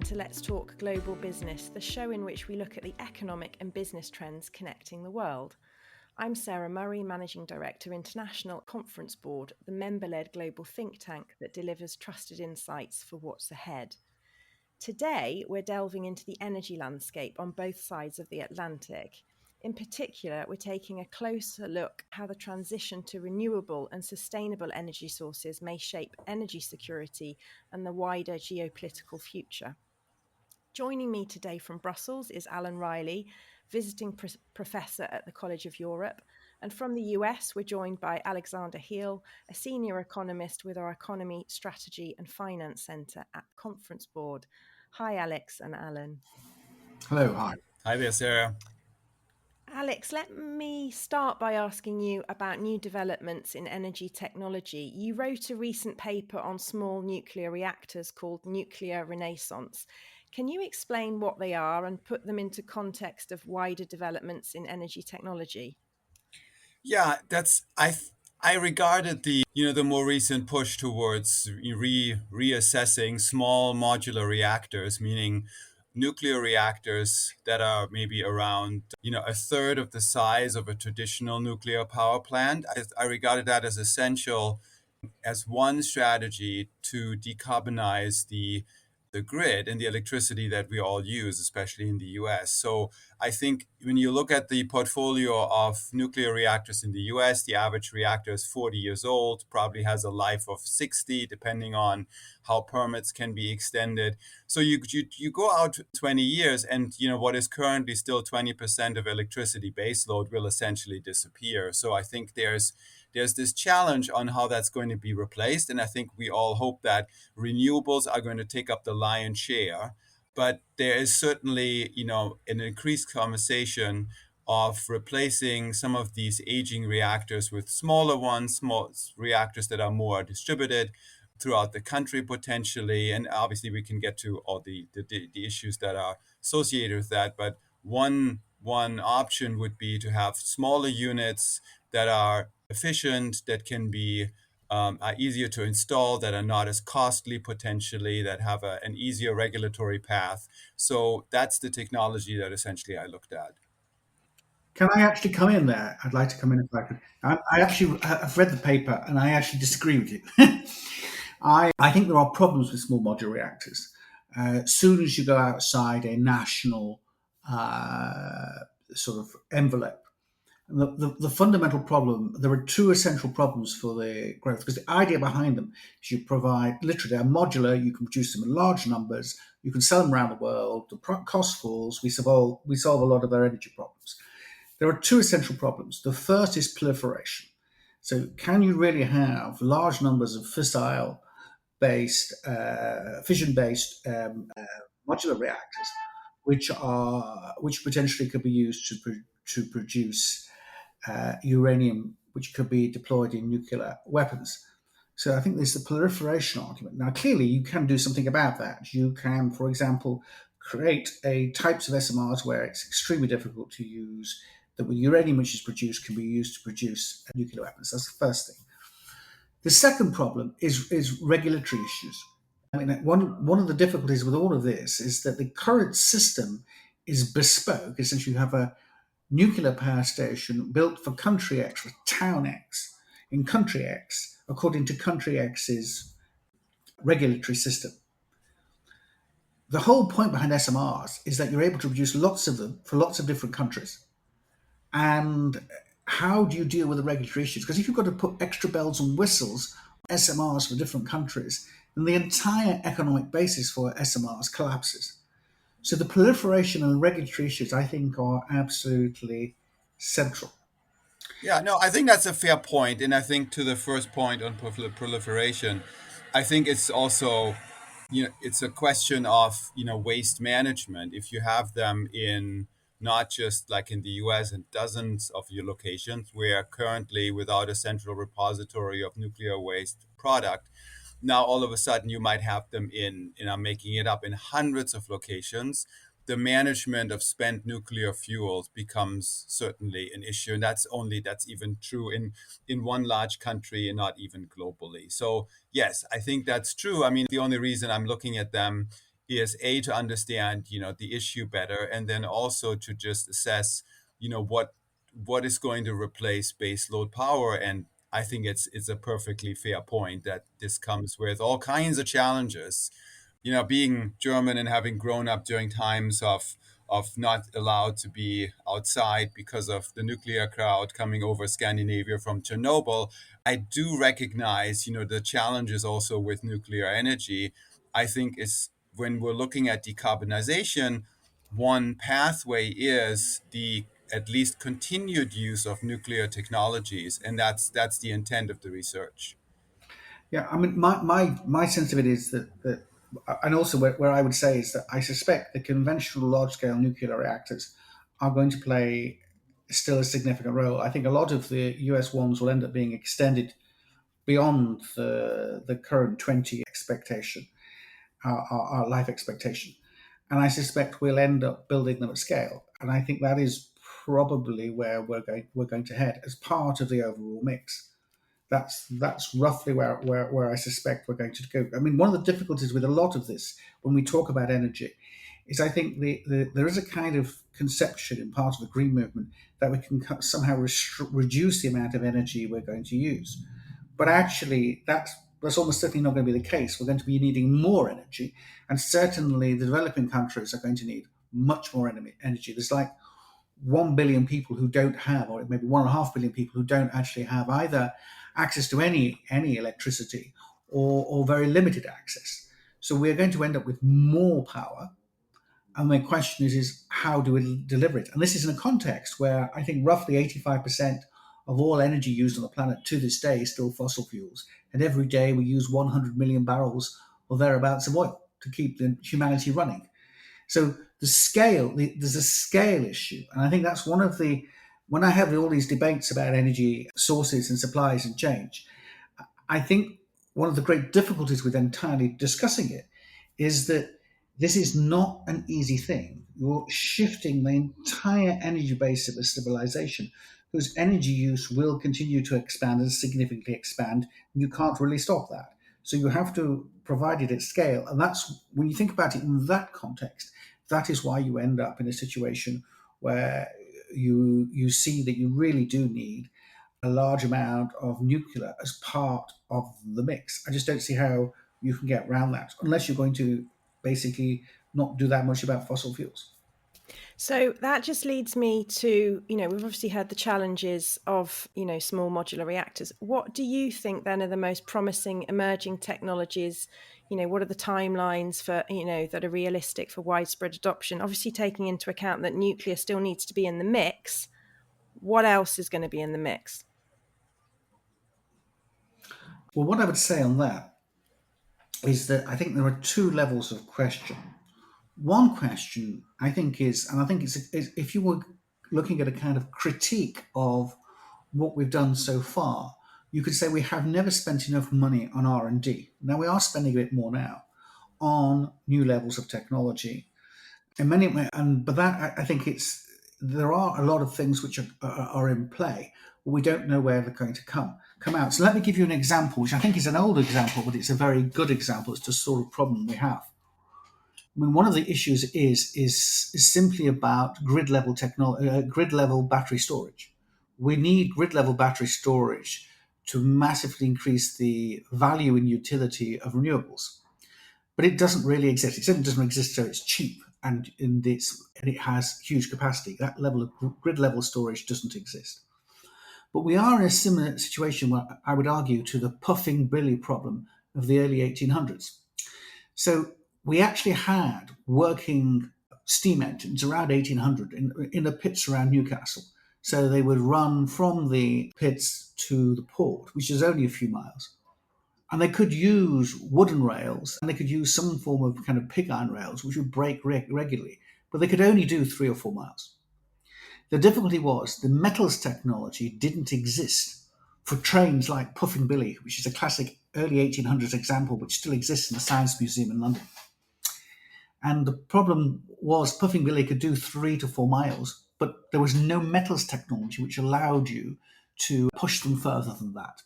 to Let's Talk Global Business, the show in which we look at the economic and business trends connecting the world. I'm Sara Murray, Managing Director, International Conference Board, the member-led global think tank that delivers trusted insights for what's ahead. Today, we're delving into the energy landscape on both sides of the Atlantic. In particular, we're taking a closer look at how the transition to renewable and sustainable energy sources may shape energy security and the wider geopolitical future. Joining me today from Brussels is Alan Riley, visiting professor at the College of Europe. And from the US, we're joined by Alexander Heil, a senior economist with our Economy, Strategy and Finance Centre at Conference Board. Hi, Alex and Alan. Hello, hi. Hi there, Sarah. Alex, let me start by asking you about new developments in energy technology. You wrote a recent paper on small nuclear reactors called Nuclear Renaissance. Can you explain what they are and put them into context of wider developments in energy technology? Yeah, I regarded the more recent push towards reassessing small modular reactors, meaning nuclear reactors that are maybe around a third of the size of a traditional nuclear power plant. I regarded that as essential as one strategy to decarbonize the grid and the electricity that we all use, especially in the US. So I think when you look at the portfolio of nuclear reactors in the US, the average reactor is 40 years old, probably has a life of 60, depending on how permits can be extended. So you go out 20 years and what is currently still 20% of electricity baseload will essentially disappear. So I think there's this challenge on how that's going to be replaced. And I think we all hope that renewables are going to take up the lion's share. But there is certainly, an increased conversation of replacing some of these aging reactors with smaller ones, small reactors that are more distributed throughout the country potentially. And obviously we can get to all the issues that are associated with that. But one option would be to have smaller units that are efficient, that can be are easier to install, that are not as costly potentially, that have an easier regulatory path. So that's the technology that essentially I looked at. Can I actually come in there? I'd like to come in if I could. I've read the paper and I actually disagree with you. I think there are problems with small modular reactors. As soon as you go outside a national sort of envelope, the fundamental problem, there are two essential problems for the growth, because the idea behind them is you provide, literally, they're modular, you can produce them in large numbers, you can sell them around the world, the cost falls, we solve a lot of their energy problems. There are two essential problems. The first is proliferation. So can you really have large numbers of fission-based modular reactors, which potentially could be used to produce uranium, which could be deployed in nuclear weapons? So I think there's the proliferation argument. Now, clearly, you can do something about that. You can, for example, create types of SMRs where it's extremely difficult to use, that with uranium which is produced can be used to produce nuclear weapons. That's the first thing. The second problem is regulatory issues. I mean, one of the difficulties with all of this is that the current system is bespoke. Essentially, you have a nuclear power station built for country X, for town X, in country X, according to country X's regulatory system. The whole point behind SMRs is that you're able to produce lots of them for lots of different countries. And how do you deal with the regulatory issues? Because if you've got to put extra bells and whistles on SMRs for different countries, then the entire economic basis for SMRs collapses. So the proliferation and regulatory issues, I think, are absolutely central. Yeah, no, I think that's a fair point. And I think to the first point on proliferation, I think it's also, it's a question of, waste management. If you have them in not just like in the US and dozens of your locations, where currently without a central repository of nuclear waste product, now all of a sudden you might have them in, I'm making it up, in hundreds of locations. The management of spent nuclear fuels becomes certainly an issue. And that's even true in one large country and not even globally. So yes, I think that's true. I mean, the only reason I'm looking at them is to understand, the issue better, and then also to just assess, what is going to replace baseload power. And I think it's a perfectly fair point that this comes with all kinds of challenges. Being German and having grown up during times of not allowed to be outside because of the nuclear cloud coming over Scandinavia from Chernobyl, I do recognize, the challenges also with nuclear energy. I think is when we're looking at decarbonization, one pathway is the at least continued use of nuclear technologies, and that's the intent of the research. Yeah, I mean, my sense of it is that and also where I would say is that I suspect the conventional large scale nuclear reactors are going to play still a significant role. I think a lot of the US ones will end up being extended beyond the current 20 expectation, our life expectation. And I suspect we'll end up building them at scale. And I think that is probably where we're going to head as part of the overall mix. That's roughly where I suspect we're going to go. I mean, one of the difficulties with a lot of this when we talk about energy is I think there is a kind of conception in part of the green movement that we can somehow reduce the amount of energy we're going to use. But actually, that's almost certainly not going to be the case. We're going to be needing more energy, and certainly the developing countries are going to need much more energy. There's like 1 billion people who don't have, or maybe 1.5 billion people who don't actually have either access to any electricity or very limited access. So we're going to end up with more power. And the question is how do we deliver it? And this is in a context where I think roughly 85% of all energy used on the planet to this day is still fossil fuels. And every day we use 100 million barrels or thereabouts of oil to keep the humanity running. So there's a scale issue. And I think that's one of when I have all these debates about energy sources and supplies and change, I think one of the great difficulties with entirely discussing it is that this is not an easy thing. You're shifting the entire energy base of a civilization whose energy use will continue to expand and significantly expand. And you can't really stop that. So you have to provide it at scale. And that's when you think about it in that context, that is why you end up in a situation where you see that you really do need a large amount of nuclear as part of the mix. I just don't see how you can get around that unless you're going to basically not do that much about fossil fuels. So that just leads me to, we've obviously heard the challenges of, small modular reactors. What do you think then are the most promising emerging technologies? What are the timelines for, that are realistic for widespread adoption? Obviously, taking into account that nuclear still needs to be in the mix. What else is going to be in the mix? Well, what I would say on that is that I think there are two levels of question. One question I think is, and I think it's if you were looking at a kind of critique of what we've done so far, you could say we have never spent enough money on R&D. Now we are spending a bit more now on new levels of technology. But that I think there are a lot of things which are in play, but we don't know where they're going to come out. So let me give you an example, which I think is an old example, but it's a very good example as to the sort of problem we have. I mean, one of the issues is simply about grid level battery storage. We need grid level battery storage to massively increase the value and utility of renewables. But it doesn't really exist. It certainly doesn't exist, so it's cheap and it has huge capacity. That level of grid level storage doesn't exist. But we are in a similar situation, where I would argue, to the puffing Billy problem of the early 1800s. So we actually had working steam engines around 1800 in the pits around Newcastle. So they would run from the pits to the port, which is only a few miles. And they could use wooden rails, and they could use some form of kind of pig iron rails, which would break regularly. But they could only do 3 or 4 miles. The difficulty was the metals technology didn't exist for trains like Puffing Billy, which is a classic early 1800s example, which still exists in the Science Museum in London. And the problem was Puffing Billy could do 3 to 4 miles, but there was no metals technology which allowed you to push them further than that.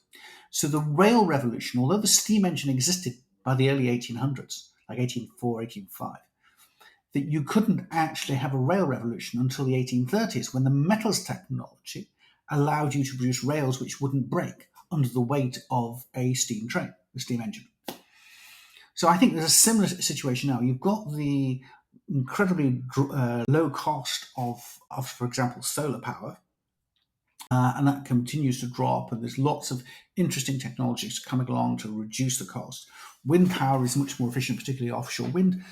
So the rail revolution, although the steam engine existed by the early 1800s, like 1804, 1805, that you couldn't actually have a rail revolution until the 1830s, when the metals technology allowed you to produce rails which wouldn't break under the weight of a steam train, the steam engine. So I think there's a similar situation now. You've got the incredibly low cost of, for example, solar power, and that continues to drop. And there's lots of interesting technologies coming along to reduce the cost. Wind power is much more efficient, particularly offshore wind.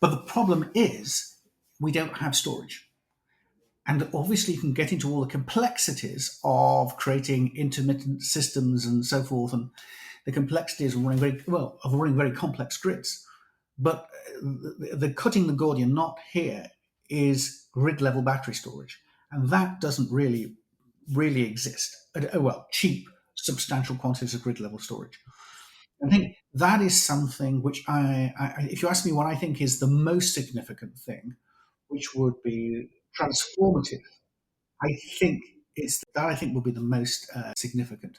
But the problem is we don't have storage. And obviously, you can get into all the complexities of creating intermittent systems and so forth, and the complexities of running very complex grids. But the cutting the Gordian knot here is grid level battery storage, and that doesn't really exist. Well, cheap, substantial quantities of grid level storage. I think that is something which if you ask me what I think is the most significant thing, which would be transformative, I think I think will be the most significant,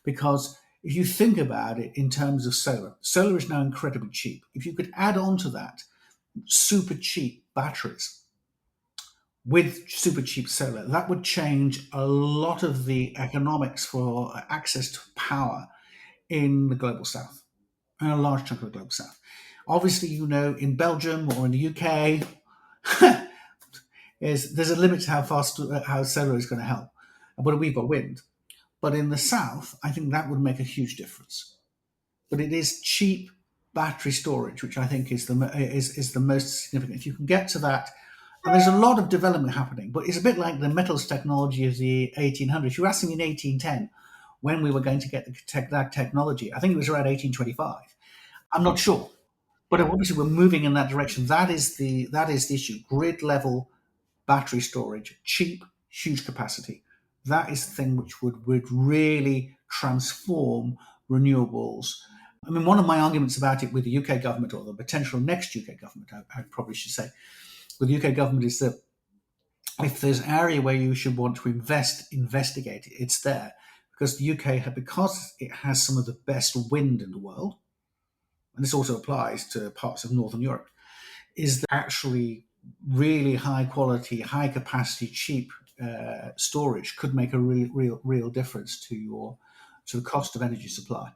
because if you think about it in terms of solar is now incredibly cheap. If you could add on to that super cheap batteries with super cheap solar, that would change a lot of the economics for access to power in the global south, and a large chunk of the global south. Obviously, in Belgium or in the UK, there's a limit to how solar is going to help. But we've got wind. But in the south, I think that would make a huge difference. But it is cheap battery storage, which I think is the most significant. If you can get to that, and there's a lot of development happening, but it's a bit like the metals technology of the 1800s. You asked me in 1810 when we were going to get that technology. I think it was around 1825. I'm not sure, but obviously we're moving in that direction. That is the issue. Grid level battery storage, cheap, huge capacity. That is the thing which would really transform renewables. I mean, one of my arguments about it with the UK government, or the potential next UK government, I probably should say, with the UK government, is that if there's an area where you should want to investigate it, it's there. Because the UK, because it has some of the best wind in the world, and this also applies to parts of Northern Europe, is that actually really high quality, high capacity, cheap storage could make a real difference to the cost of energy supply.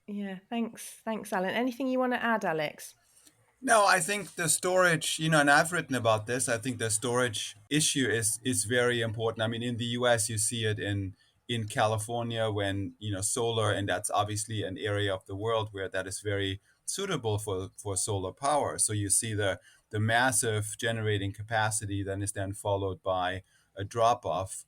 Yeah, thanks, Alan. Anything you want to add, Alex? No, I think the storage, and I've written about this. I think the storage issue is very important. I mean, in the US, you see it in California when, solar, and that's obviously an area of the world where that is very suitable for solar power. So you see the massive generating capacity then is then followed by a drop off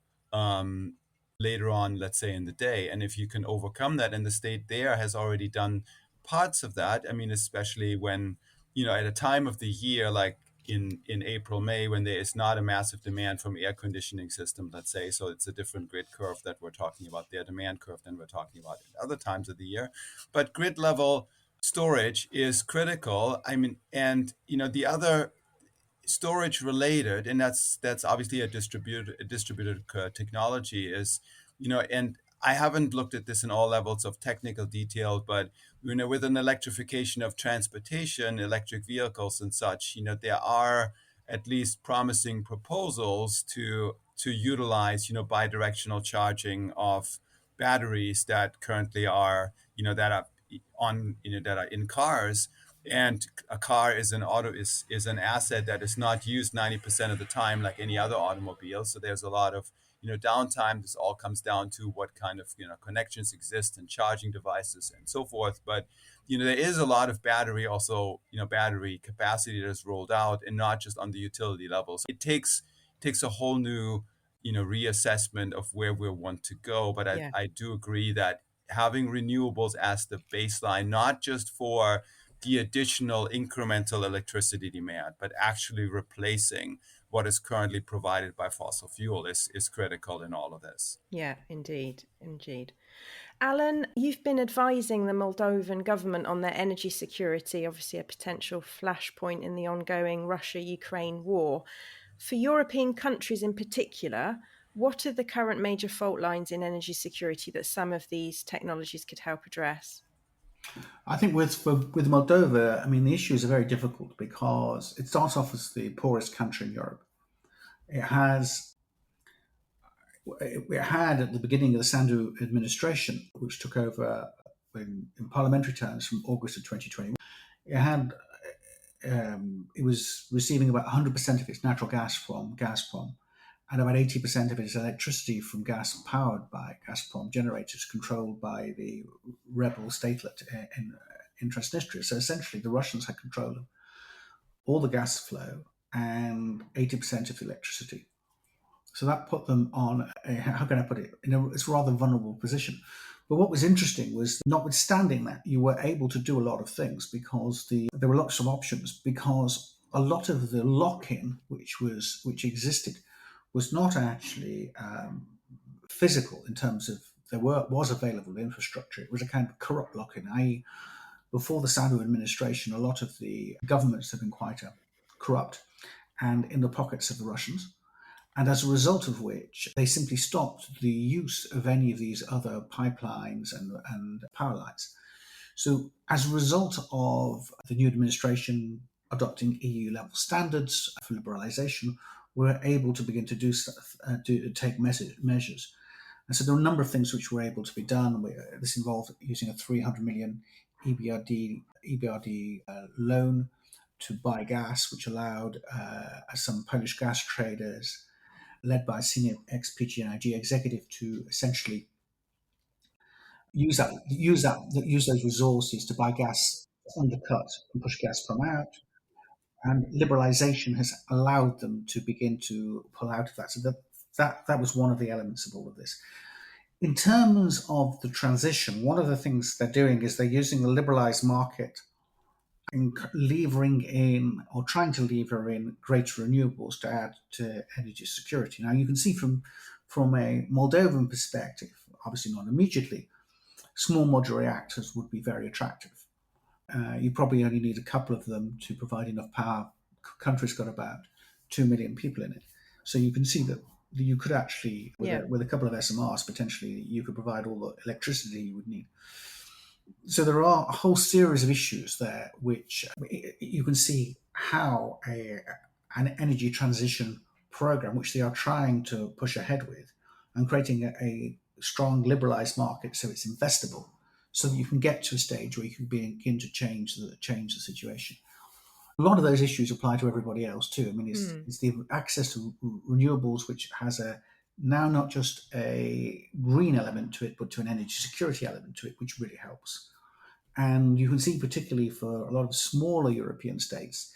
later on, let's say in the day. And if you can overcome that, and the state there has already done parts of that, I mean, especially when, at a time of the year, like in April, May, when there is not a massive demand from air conditioning system, let's say, so it's a different grid curve that we're talking about, their demand curve, than we're talking about at other times of the year. But grid level storage is critical. I mean, and, the other storage related, and that's obviously a distributed technology is, and I haven't looked at this in all levels of technical detail, but with an electrification of transportation, electric vehicles and such, there are at least promising proposals to utilize, bidirectional charging of batteries that currently are, that are that are in cars. And a car is an asset that is not used 90% of the time like any other automobile. So there's a lot of downtime. This all comes down to what kind of connections exist and charging devices and so forth. But there is a lot of battery capacity that is rolled out, and not just on the utility levels. It takes a whole new reassessment of where we want to go. But I do agree that having renewables as the baseline, not just for the additional incremental electricity demand, but actually replacing what is currently provided by fossil fuel is critical in all of this. Yeah, indeed. Alan, you've been advising the Moldovan government on their energy security, obviously a potential flashpoint in the ongoing Russia-Ukraine war. For European countries in particular, what are the current major fault lines in energy security that some of these technologies could help address? I think with Moldova, I mean, the issues are very difficult because it starts off as the poorest country in Europe. It has it had at the beginning of the Sandu administration, which took over in parliamentary terms from August of 2021. It had it was receiving about 100% of its natural gas from Gazprom, and about 80% of its electricity from gas powered by Gazprom generators controlled by the rebel statelet in Transnistria. So essentially, the Russians had control of all the gas flow and 80% of the electricity. So that put them on, how can I put it, in a rather vulnerable position. But what was interesting was, notwithstanding that, you were able to do a lot of things because there were lots of options, because a lot of the lock-in which existed was not actually physical in terms of was available infrastructure. It was a kind of corrupt lock-in, i.e., before the Sadu administration, a lot of the governments have been quite corrupt and in the pockets of the Russians. And as a result of which, they simply stopped the use of any of these other pipelines and power lines. So, as a result of the new administration adopting EU level standards for liberalisation, we're able to begin to to take measures. And so, there are a number of things which were able to be done. This involved using a 300 million EBRD loan to buy gas, which allowed some Polish gas traders led by a senior ex-PGNiG executive to essentially use those resources to buy gas, undercut and push Gazprom out. And liberalisation has allowed them to begin to pull out of that. So that was one of the elements of all of this. In terms of the transition, one of the things they're doing is they're using the liberalised market in levering in, or trying to lever in, greater renewables to add to energy security. Now, you can see from a Moldovan perspective, obviously not immediately, small modular reactors would be very attractive. You probably only need a couple of them to provide enough power. Country's got about 2 million people in it. So you can see that you could actually, with a couple of SMRs, potentially, you could provide all the electricity you would need. So there are a whole series of issues there, which you can see how an energy transition program, which they are trying to push ahead with, and creating a strong liberalized market so it's investable, so that you can get to a stage where you can begin to change the situation. A lot of those issues apply to everybody else too. I mean, it's the access to renewables, which has now not just a green element to it, but to an energy security element to it, which really helps. And you can see, particularly for a lot of smaller European states,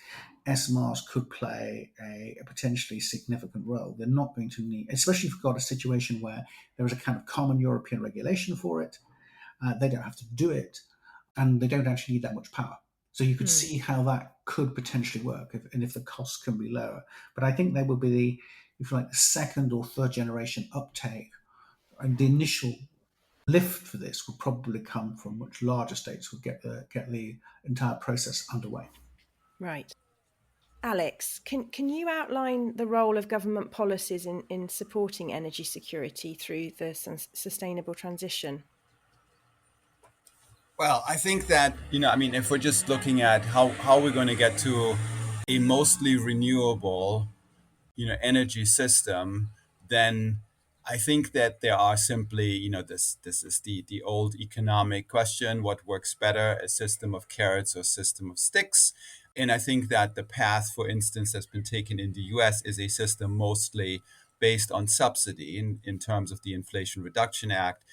SMRs could play a potentially significant role. They're not going to need, especially if you've got a situation where there is a kind of common European regulation for it, they don't have to do it, and they don't actually need that much power. So you could see how that could potentially work, if the costs can be lower. But I think there will be if you like, the second or third generation uptake, and the initial lift for this will probably come from much larger states who get the entire process underway. Right. Alex, can you outline the role of government policies in supporting energy security through the sustainable transition? Well, I think that, if we're just looking at how we're going to get to a mostly renewable, energy system, then I think that there are simply, this is the old economic question: what works better, a system of carrots or a system of sticks? And I think that the path, for instance, that's been taken in the US is a system mostly based on subsidy in terms of the Inflation Reduction Act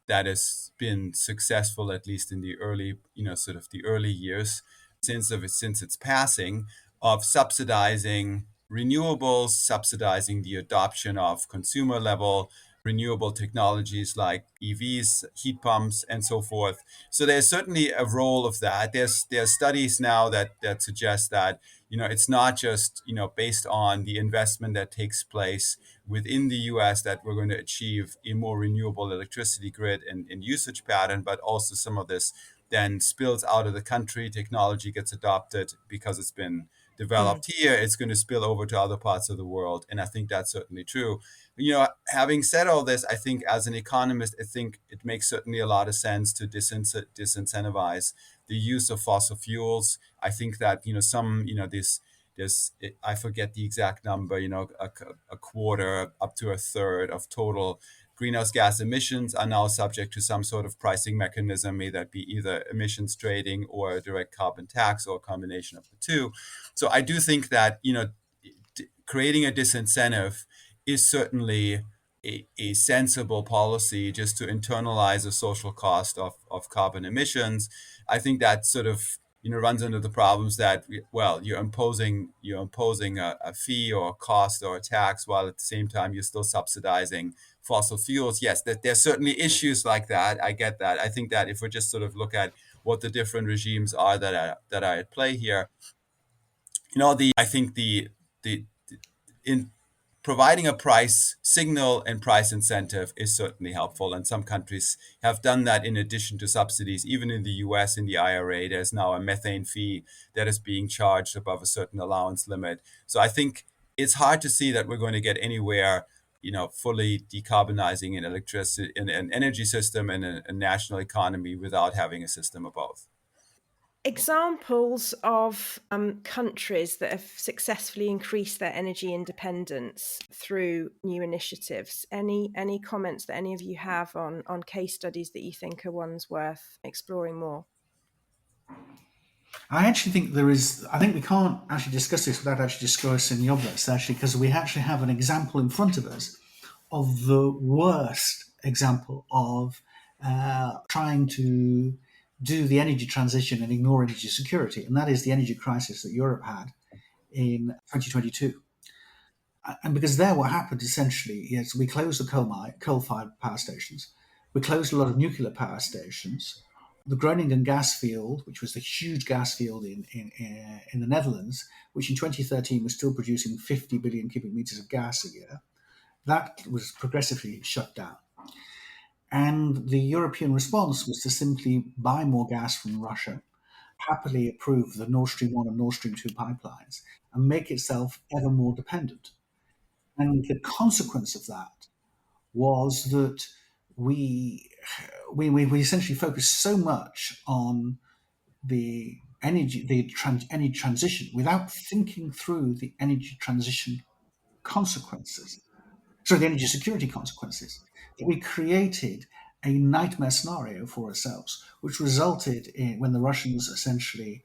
that has been successful, at least in the early, sort of the early years since its passing, of subsidizing renewables, subsidizing the adoption of consumer level renewable technologies like EVs, heat pumps, and so forth. So there's certainly a role of that. There's studies now that suggest that it's not just based on the investment that takes place within the US that we're going to achieve a more renewable electricity grid and usage pattern, but also some of this then spills out of the country. Technology gets adopted because it's been developed here. It's going to spill over to other parts of the world, and I think that's certainly true. having said all this, I think as an economist, I think it makes certainly a lot of sense to disincentivize the use of fossil fuels. I think that this I forget the exact number, a quarter up to a third of total greenhouse gas emissions are now subject to some sort of pricing mechanism, may that be either emissions trading or a direct carbon tax or a combination of the two. So I do think that creating a disincentive is certainly a sensible policy just to internalize the social cost of carbon emissions. I think that sort of runs into the problems that you're imposing a fee or a cost or a tax while at the same time you're still subsidizing fossil fuels. Yes, that there's certainly issues like that. I get that. I think that if we just sort of look at what the different regimes are that are at play here, I think the in providing a price signal and price incentive is certainly helpful. And some countries have done that in addition to subsidies. Even in the US, in the IRA, there's now a methane fee that is being charged above a certain allowance limit. So I think it's hard to see that we're going to get anywhere, fully decarbonizing an electricity, an energy system and a national economy without having a system of both. Examples of countries that have successfully increased their energy independence through new initiatives. Any comments that any of you have on case studies that you think are ones worth exploring more? I actually think I think we can't actually discuss this without actually discussing the obvious, actually, because we actually have an example in front of us of the worst example of trying to do the energy transition and ignore energy security, and that is the energy crisis that Europe had in 2022. And because there, what happened essentially is we closed the coal-fired power stations, we closed a lot of nuclear power stations. The Groningen gas field, which was the huge gas field in the Netherlands, which in 2013 was still producing 50 billion cubic meters of gas a year, that was progressively shut down. And the European response was to simply buy more gas from Russia, happily approve the Nord Stream 1 and Nord Stream 2 pipelines, and make itself ever more dependent. And the consequence of that was that we essentially focused so much on the energy transition without thinking through the energy transition consequences, the energy security consequences, that we created a nightmare scenario for ourselves, which resulted in when the Russians essentially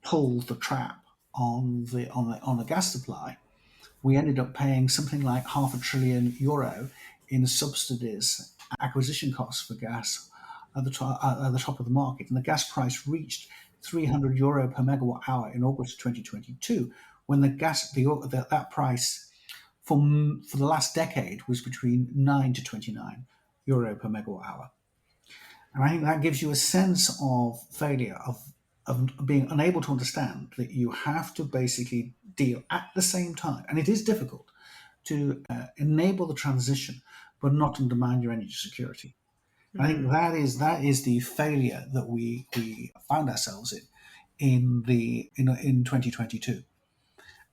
pulled the trap on the gas supply, we ended up paying something like €500 billion in subsidies, acquisition costs for gas at the top of the market. And the gas price reached €300 per megawatt hour in August 2022, when that price for the last decade was between €9 to €29 per megawatt hour. And I think that gives you a sense of failure, of being unable to understand that you have to basically deal at the same time, and it is difficult to enable the transition, but not undermine your energy security. Mm-hmm. I think that is the failure that we found ourselves in 2022.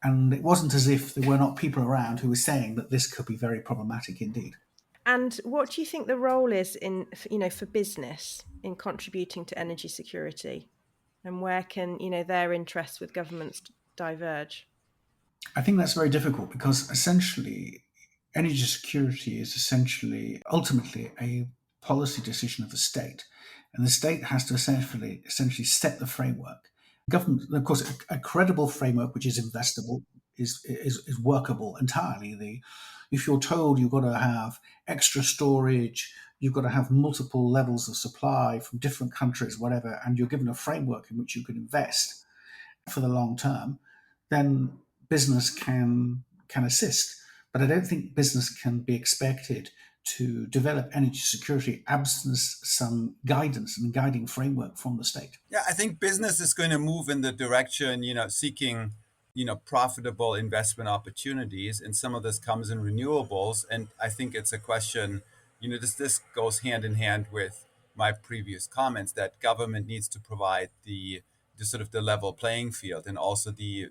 And it wasn't as if there were not people around who were saying that this could be very problematic indeed. And what do you think the role is for business in contributing to energy security, and where can their interests with governments diverge? I think that's very difficult because essentially energy security is ultimately a policy decision of the state, and the state has to essentially set the framework. Government, of course, a credible framework which is investable is workable entirely. If you're told you've got to have extra storage, you've got to have multiple levels of supply from different countries, whatever, and you're given a framework in which you can invest for the long term, then business can assist. But I don't think business can be expected to develop energy security absent some guidance and guiding framework from the state. Yeah, I think business is going to move in the direction, seeking, profitable investment opportunities. And some of this comes in renewables. And I think it's a question, this goes hand in hand with my previous comments that government needs to provide the sort of the level playing field and also the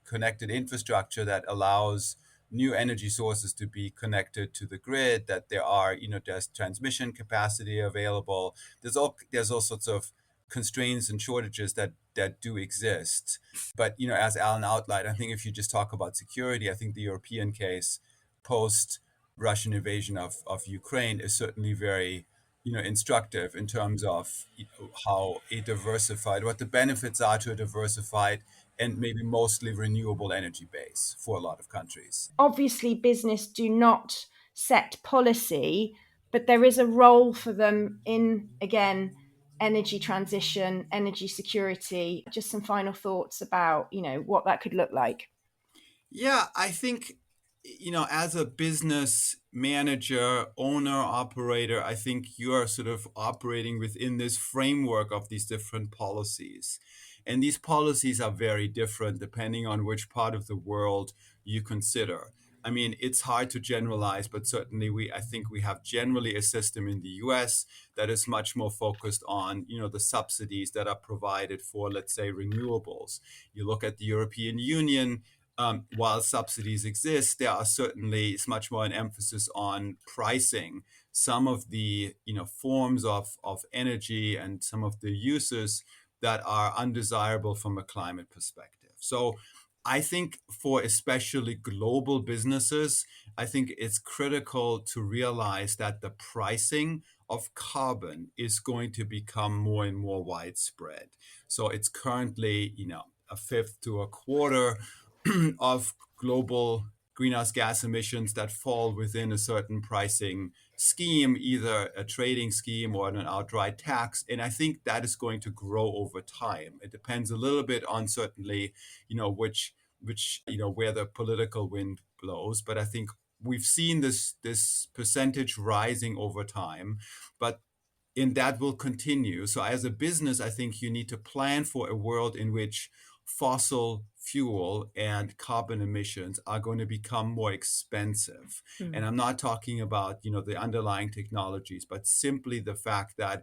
connected infrastructure that allows new energy sources to be connected to the grid, that there are, there's transmission capacity available. There's all sorts of constraints and shortages that do exist. But, as Alan outlined, I think if you just talk about security, I think the European case post Russian invasion of Ukraine is certainly very, instructive in terms of how a diversified, what the benefits are to a diversified and maybe mostly renewable energy base for a lot of countries. Obviously, business do not set policy, but there is a role for them in, again, energy transition, energy security. Just some final thoughts about, what that could look like. Yeah, I think, as a business manager, owner, operator, I think you are sort of operating within this framework of these different policies. And these policies are very different depending on which part of the world you consider. I mean, it's hard to generalize, but certainly I think we have generally a system in the US that is much more focused on, the subsidies that are provided for, let's say, renewables. You look at the European Union, while subsidies exist, there are certainly it's much more an emphasis on pricing some of the forms of energy and some of the uses that are undesirable from a climate perspective. So I think for especially global businesses, I think it's critical to realize that the pricing of carbon is going to become more and more widespread. So it's currently, a fifth to a quarter of global greenhouse gas emissions that fall within a certain pricing scheme, either a trading scheme or an outright tax. And I think that is going to grow over time. It depends a little bit on certainly, which where the political wind blows. But I think we've seen this percentage rising over time. But and that will continue. So as a business, I think you need to plan for a world in which fossil fuel and carbon emissions are going to become more expensive. And I'm not talking about, the underlying technologies, but simply the fact that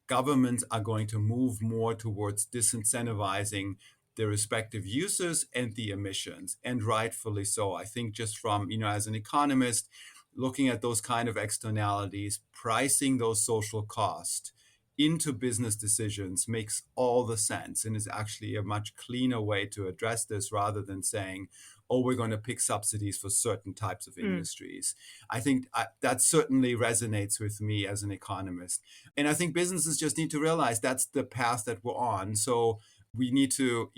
governments are going to move more towards disincentivizing the respective uses and the emissions, and rightfully so. I think just from, as an economist, looking at those kind of externalities, pricing those social costs into business decisions makes all the sense and is actually a much cleaner way to address this rather than saying, oh, we're going to pick subsidies for certain types of industries. I think that certainly resonates with me as an economist. And I think businesses just need to realize that's the path that we're on. So we need to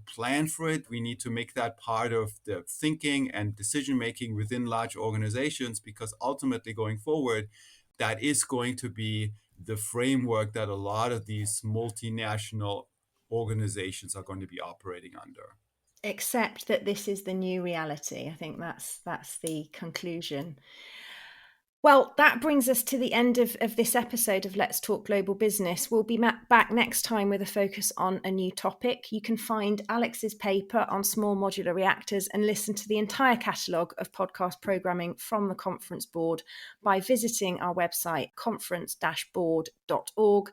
plan for it. We need to make that part of the thinking and decision making within large organizations, because ultimately going forward, that is going to be the framework that a lot of these multinational organizations are going to be operating under. Accept that this is the new reality. I think that's the conclusion. Well, that brings us to the end of this episode of Let's Talk Global Business. We'll be back next time with a focus on a new topic. You can find Alex's paper on small modular reactors and listen to the entire catalogue of podcast programming from the Conference Board by visiting our website, conference-board.org.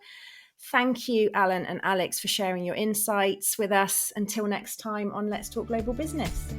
Thank you, Alan and Alex, for sharing your insights with us. Until next time on Let's Talk Global Business.